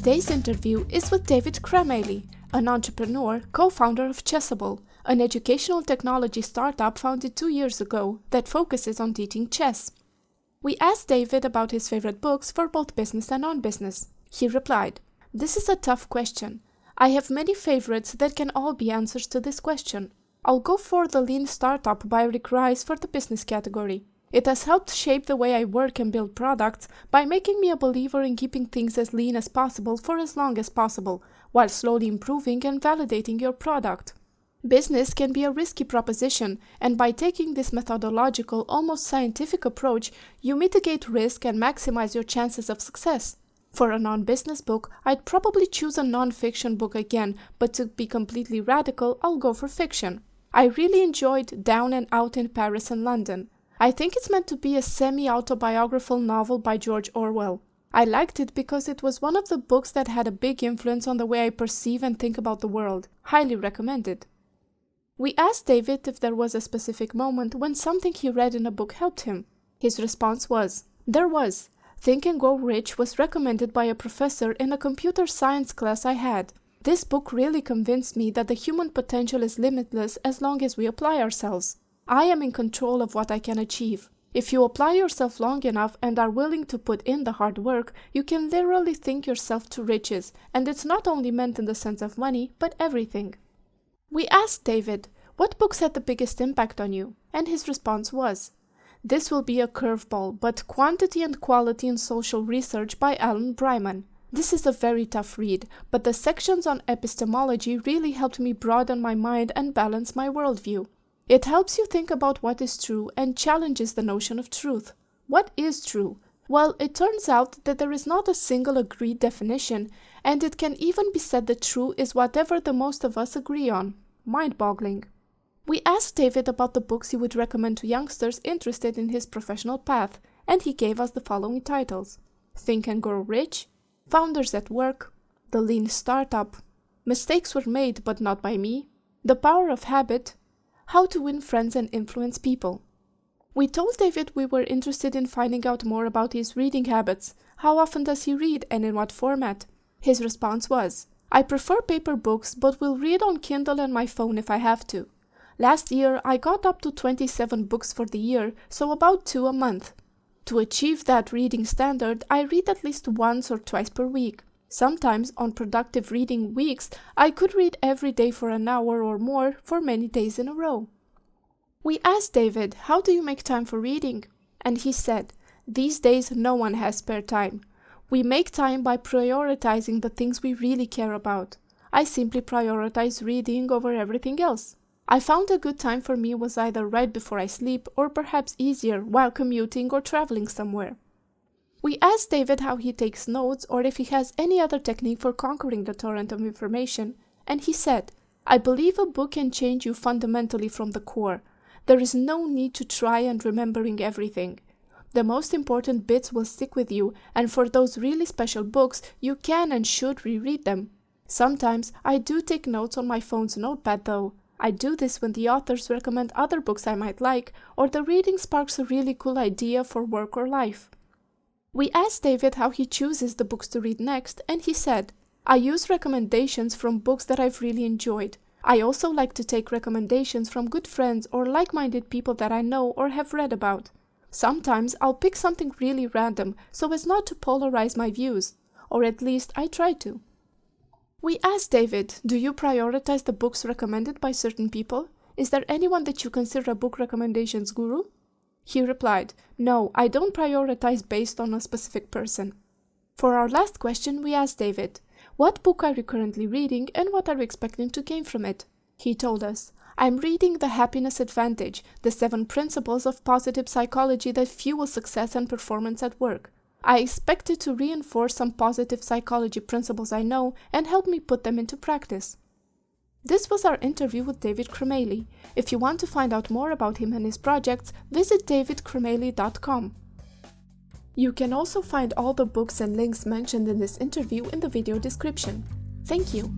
Today's interview is with David Kramaley, an entrepreneur, co-founder of Chessable, an educational technology startup founded 2 years ago that focuses on teaching chess. We asked David about his favorite books for both business and non-business. He replied, "This is a tough question. I have many favorites that can all be answers to this question. I'll go for The Lean Startup by Rick Rice for the business category. It has helped shape the way I work and build products by making me a believer in keeping things as lean as possible for as long as possible, while slowly improving and validating your product. Business can be a risky proposition, and by taking this methodological, almost scientific approach, you mitigate risk and maximize your chances of success. For a non-business book, I'd probably choose a non-fiction book again, but to be completely radical, I'll go for fiction. I really enjoyed Down and Out in Paris and London. I think it's meant to be a semi-autobiographical novel by George Orwell. I liked it because it was one of the books that had a big influence on the way I perceive and think about the world. Highly recommended." We asked David if there was a specific moment when something he read in a book helped him. His response was, "There was. Think and Grow Rich was recommended by a professor in a computer science class I had. This book really convinced me that the human potential is limitless as long as we apply ourselves. I am in control of what I can achieve. If you apply yourself long enough and are willing to put in the hard work, you can literally think yourself to riches, and it's not only meant in the sense of money, but everything." We asked David, what books had the biggest impact on you? And his response was, "This will be a curveball, but Quantity and Quality in Social Research by Alan Bryman. This is a very tough read, but the sections on epistemology really helped me broaden my mind and balance my worldview. It helps you think about what is true and challenges the notion of truth. What is true? Well, it turns out that there is not a single agreed definition, and it can even be said that true is whatever the most of us agree on. Mind-boggling." We asked David about the books he would recommend to youngsters interested in his professional path, and he gave us the following titles: Think and Grow Rich, Founders at Work, The Lean Startup, Mistakes Were Made But Not By Me, The Power of Habit, How to Win Friends and Influence People. We told David we were interested in finding out more about his reading habits. How often does he read and in what format? His response was, "I prefer paper books, but will read on Kindle and my phone if I have to. Last year, I got up to 27 books for the year, so about 2 a month. To achieve that reading standard, I read at least once or twice per week. Sometimes, on productive reading weeks, I could read every day for an hour or more for many days in a row." We asked David, "How do you make time for reading?" And he said, "These days no one has spare time. We make time by prioritizing the things we really care about. I simply prioritize reading over everything else. I found a good time for me was either right before I sleep or perhaps easier while commuting or traveling somewhere." We asked David how he takes notes or if he has any other technique for conquering the torrent of information, and he said, "I believe a book can change you fundamentally from the core. There is no need to try and remembering everything. The most important bits will stick with you, and for those really special books, you can and should reread them. Sometimes I do take notes on my phone's notepad though. I do this when the authors recommend other books I might like, or the reading sparks a really cool idea for work or life." We asked David how he chooses the books to read next, and he said, "I use recommendations from books that I've really enjoyed. I also like to take recommendations from good friends or like-minded people that I know or have read about. Sometimes I'll pick something really random so as not to polarize my views, or at least I try to." We asked David, "Do you prioritize the books recommended by certain people? Is there anyone that you consider a book recommendations guru?" He replied, "No, I don't prioritize based on a specific person." For our last question, we asked David, "What book are you currently reading and what are you expecting to gain from it?" He told us, "I'm reading The Happiness Advantage, the 7 principles of positive psychology that fuel success and performance at work. I expect it to reinforce some positive psychology principles I know and help me put them into practice." This was our interview with David Kramaley. If you want to find out more about him and his projects, visit davidkramaley.com. You can also find all the books and links mentioned in this interview in the video description. Thank you.